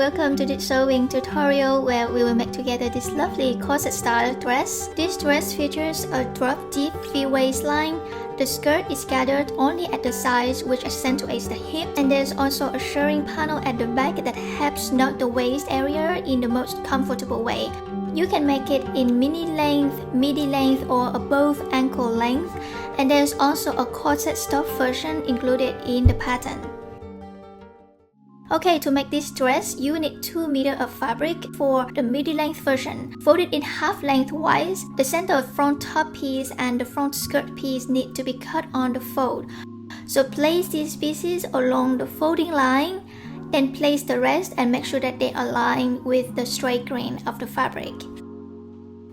welcome to this sewing tutorial where we will make together this lovely corset style dress. This dress features a drop deep V waistline. The skirt is gathered only at the sides, which accentuates the hip, and there's also a shirring panel at the back that helps knot the waist area in the most comfortable way. You can make it in mini length, midi length, or above ankle length, and there's also a corset style version included in the pattern. Okay, to make this dress, you need 2 meters of fabric for the midi-length version. Fold it in half lengthwise. The center of front top piece and the front skirt piece need to be cut on the fold. So place these pieces along the folding line, then place the rest and make sure that they align with the straight grain of the fabric.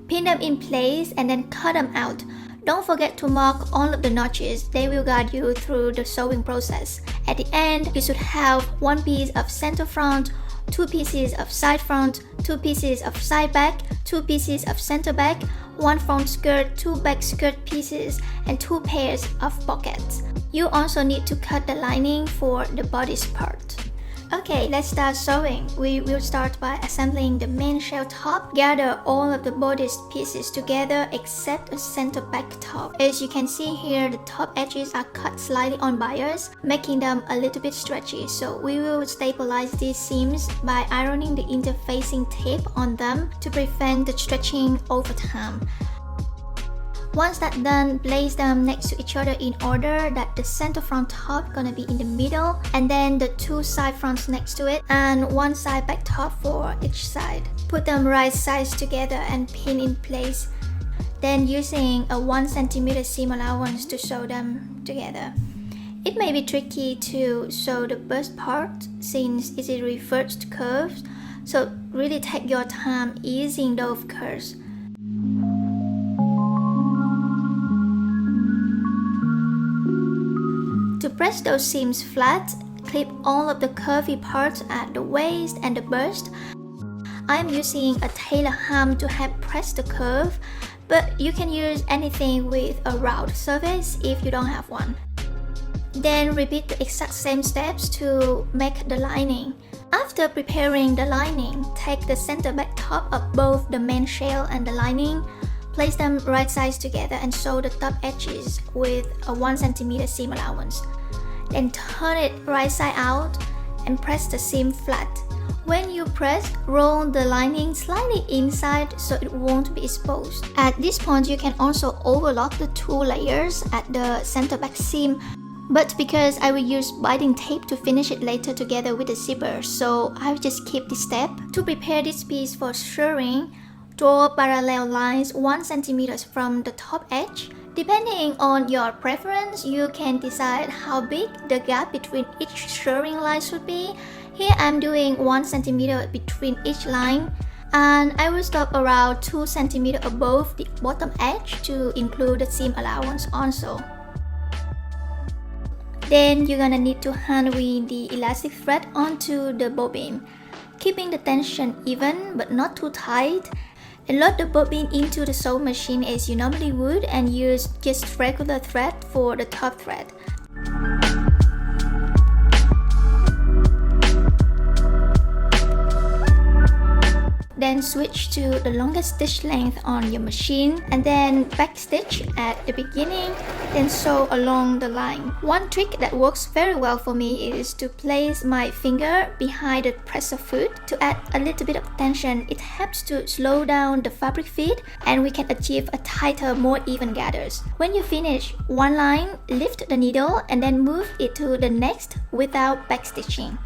Pin them in place and then cut them out. Don't forget to mark all of the notches, they will guide you through the sewing process. At the end, you should have 1 piece of center front, 2 pieces of side front, 2 pieces of side back, 2 pieces of center back, 1 front skirt, 2 back skirt pieces, and 2 pairs of pockets. You also need to cut the lining for the bodice part. Okay, let's start sewing. We will start by assembling the main shell top. Gather all of the bodice pieces together except the center back top. As you can see here, the top edges are cut slightly on bias, making them a little bit stretchy. So we will stabilize these seams by ironing the interfacing tape on them to prevent the stretching over time. Once that's done, place them next to each other in order that the center front top gonna be in the middle, and then the 2 side fronts next to it, and 1 side back top for each side. Put them right sides together and pin in place. Then using a 1 cm seam allowance to sew them together. It may be tricky to sew the bust part since it is reversed curves, so really take your time easing those curves. To press those seams flat, clip all of the curvy parts at the waist and the bust. I'm using a tailor ham to help press the curve, but you can use anything with a round surface if you don't have one. Then repeat the exact same steps to make the lining. After preparing the lining, take the center back top of both the main shell and the lining. Place them right sides together and sew the top edges with a 1 cm seam allowance. Then turn it right side out and press the seam flat. When you press, roll the lining slightly inside so it won't be exposed. At this point, you can also overlock the 2 layers at the center back seam, but because I will use binding tape to finish it later together with the zipper, so I will just skip this step. To prepare this piece for shirring, draw parallel lines 1 cm from the top edge. Depending on your preference, you can decide how big the gap between each shirring line should be. Here I'm doing 1 cm between each line, and I will stop around 2 cm above the bottom edge to include the seam allowance also. Then you're gonna need to hand weave the elastic thread onto the bobbin, keeping the tension even but not too tight. And load the bobbin into the sewing machine as you normally would and use just regular thread for the top thread. Then switch to the longest stitch length on your machine and then back stitch at the beginning, then sew along the line. One trick that works very well for me is to place my finger behind the presser foot to add a little bit of tension. It helps to slow down the fabric feed and we can achieve a tighter, more even gathers. When you finish one line, lift the needle and then move it to the next without back stitching.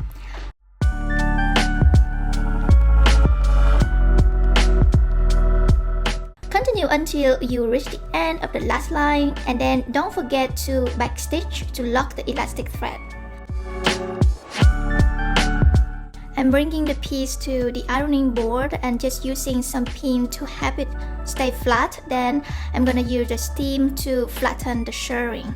Continue until you reach the end of the last line, and then don't forget to backstitch to lock the elastic thread. I'm bringing the piece to the ironing board and just using some pin to help it stay flat. Then I'm gonna use the steam to flatten the shirring.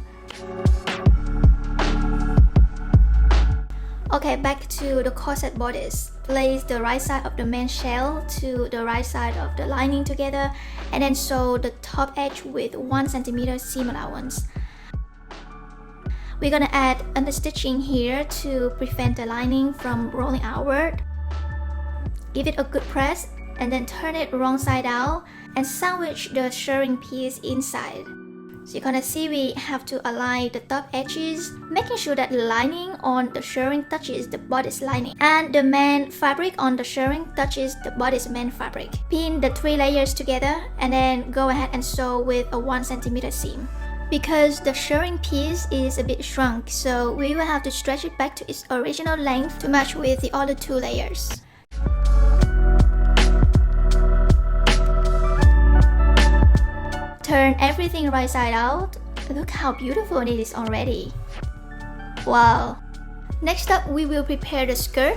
Okay, back to the corset bodice. Place the right side of the main shell to the right side of the lining together and then sew the top edge with 1 cm seam allowance. We're gonna add understitching here to prevent the lining from rolling outward. Give it a good press and then turn it wrong side out and sandwich the shirring piece inside. So you're gonna see we have to align the top edges, making sure that the lining on the shirring touches the bodice lining and the main fabric on the shirring touches the bodice main fabric. Pin the 3 layers together and then go ahead and sew with a 1 cm seam. Because the shirring piece is a bit shrunk, so we will have to stretch it back to its original length to match with the other 2 layers. Turn everything right side out. Look how beautiful it is already. Wow! Next up, we will prepare the skirt.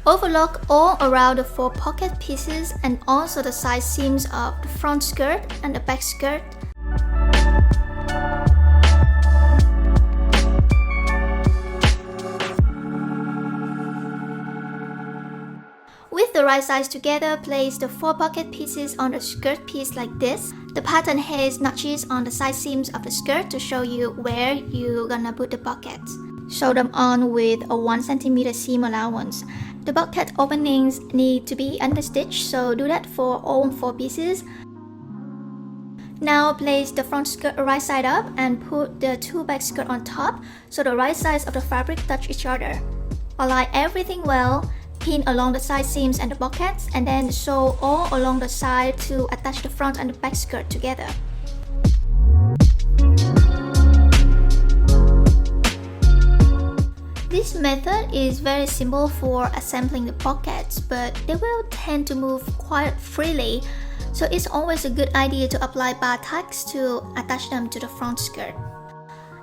Overlock all around the 4 pocket pieces and also the side seams of the front skirt and the back skirt. With the right sides together, place the 4 pocket pieces on the skirt piece like this. The pattern has notches on the side seams of the skirt to show you where you're gonna put the pockets. Sew them on with a 1 cm seam allowance. The pocket openings need to be understitched, so do that for all 4 pieces. Now place the front skirt right side up and put the 2 back skirt on top so the right sides of the fabric touch each other. Align everything well. Pin along the side seams and the pockets and then sew all along the side to attach the front and the back skirt together. This method is very simple for assembling the pockets, but they will tend to move quite freely, so it's always a good idea to apply bar tacks to attach them to the front skirt.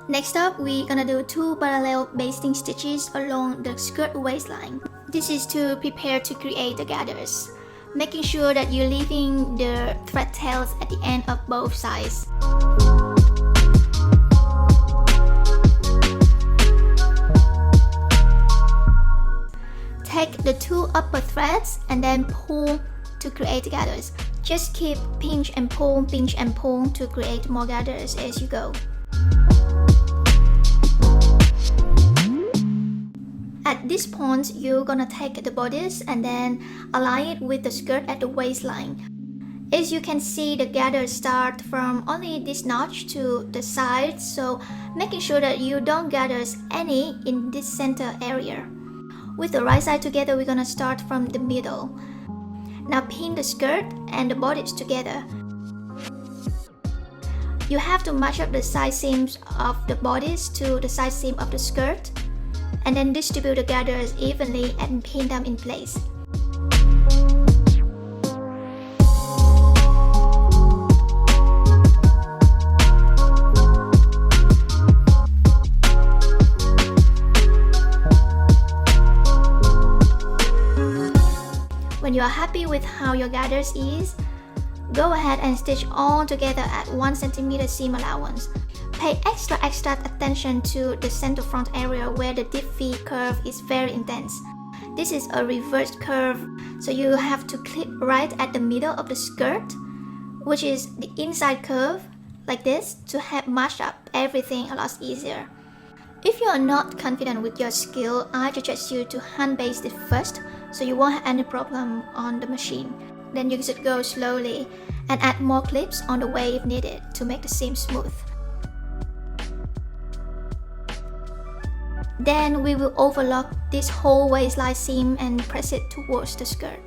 Next up, we're gonna do 2 parallel basting stitches along the skirt waistline. This is to prepare to create the gathers, making sure that you're leaving the thread tails at the end of both sides. Take the 2 upper threads and then pull to create the gathers. Just keep pinch and pull to create more gathers as you go. At this point, you're gonna take the bodice and then align it with the skirt at the waistline. As you can see, the gathers start from only this notch to the side, so making sure that you don't gather any in this center area. With the right side together, we're gonna start from the middle. Now pin the skirt and the bodice together. You have to match up the side seams of the bodice to the side seam of the skirt, and then distribute the gathers evenly and pin them in place. When you are happy with how your gathers is, go ahead and stitch all together at 1 cm seam allowance. Pay extra attention to the center front area where the deep V curve is very intense. This is a reversed curve, so you have to clip right at the middle of the skirt, which is the inside curve, like this, to help match up everything a lot easier. If you are not confident with your skill, I suggest you to hand baste it first, so you won't have any problem on the machine. Then you should go slowly and add more clips on the way if needed to make the seam smooth. Then we will overlock this whole waistline seam and press it towards the skirt.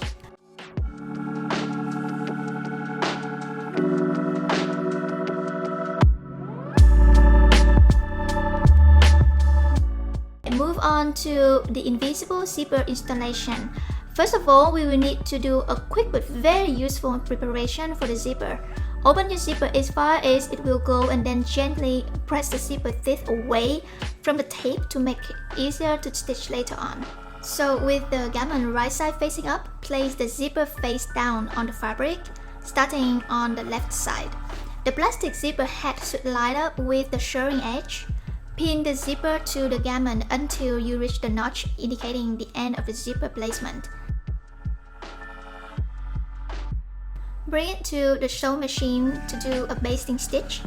And move on to the invisible zipper installation. First of all, we will need to do a quick but very useful preparation for the zipper. Open your zipper as far as it will go and then gently press the zipper teeth away from the tape to make it easier to stitch later on. So with the garment right side facing up, place the zipper face down on the fabric, starting on the left side. The plastic zipper head should line up with the shirring edge. Pin the zipper to the garment until you reach the notch indicating the end of the zipper placement. Bring it to the sewing machine to do a basting stitch.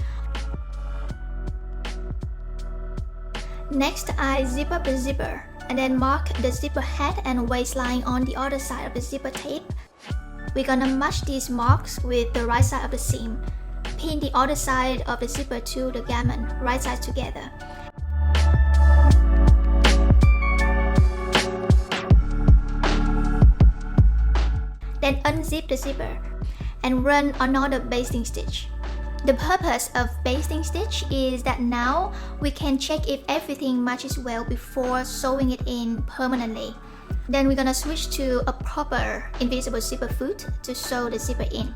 Next, I zip up the zipper. and then mark the zipper head and waistline on the other side of the zipper tape. We're gonna match these marks with the right side of the seam. Pin the other side of the zipper to the garment, right sides together. Then unzip the zipper and run another basting stitch. The purpose of basting stitch is that now we can check if everything matches well before sewing it in permanently. Then we're gonna switch to a proper invisible zipper foot to sew the zipper in.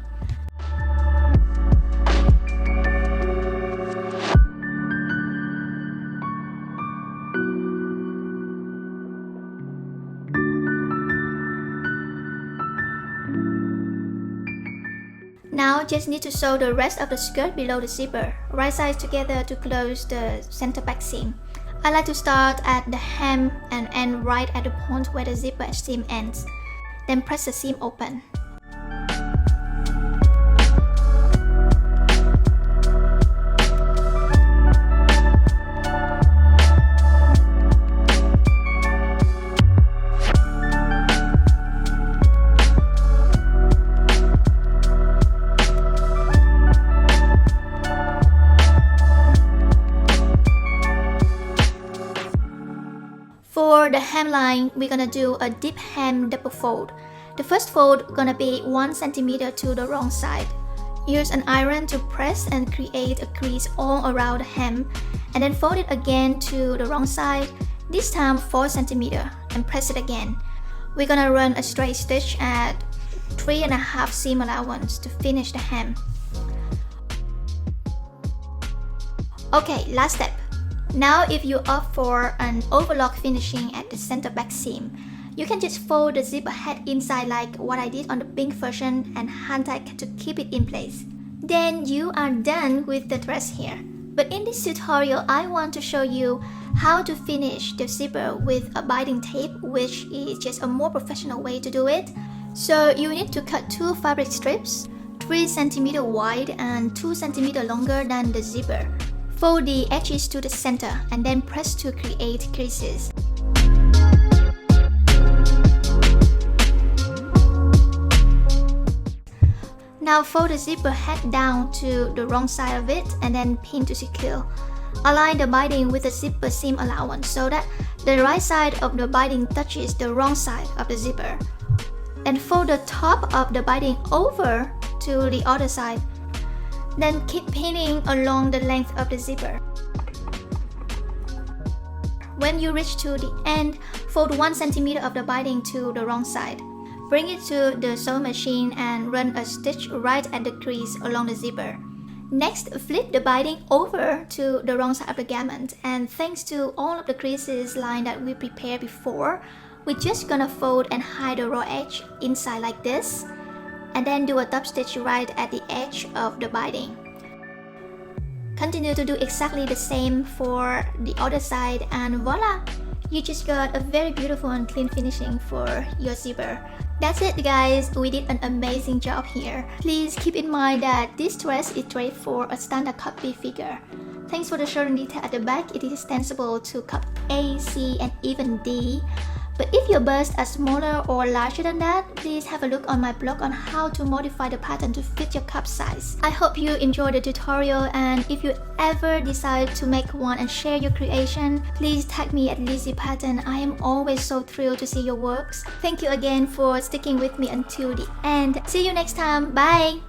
Now just need to sew the rest of the skirt below the zipper, right sides together to close the center back seam. I like to start at the hem and end right at the point where the zipper seam ends. Then press the seam open. For the hemline, we're gonna do a deep hem double fold. The first fold gonna be 1 cm to the wrong side. Use an iron to press and create a crease all around the hem, and then fold it again to the wrong side, this time 4 cm, and press it again. We're gonna run a straight stitch at 3.5 seam allowance to finish the hem. Okay, last step. Now if you opt for an overlock finishing at the center back seam, you can just fold the zipper head inside like what I did on the pink version and hand tack to keep it in place. Then you are done with the dress here. But in this tutorial, I want to show you how to finish the zipper with a binding tape, which is just a more professional way to do it. So you need to cut 2 fabric strips, 3 cm wide and 2 cm longer than the zipper. Fold the edges to the center and then press to create creases. Now fold the zipper head down to the wrong side of it and then pin to secure. Align the binding with the zipper seam allowance so that the right side of the binding touches the wrong side of the zipper. Then fold the top of the binding over to the other side. Then keep pinning along the length of the zipper. When you reach to the end, fold 1 cm of the binding to the wrong side. Bring it to the sewing machine and run a stitch right at the crease along the zipper. Next, flip the binding over to the wrong side of the garment, and thanks to all of the creases line that we prepared before, we're just gonna fold and hide the raw edge inside like this, and then do a top stitch right at the edge of the binding. Continue to do exactly the same for the other side, and voila! You just got a very beautiful and clean finishing for your zipper. That's it guys, we did an amazing job here. Please keep in mind that this dress is draped for a standard cup B figure. Thanks for the shirring detail at the back, it is extensible to cup A, C and even D. But if your busts are smaller or larger than that, please have a look on my blog on how to modify the pattern to fit your cup size. I hope you enjoyed the tutorial, and if you ever decide to make one and share your creation, please tag me at Lizzie Pattern. I am always so thrilled to see your works. Thank you again for sticking with me until the end. See you next time. Bye!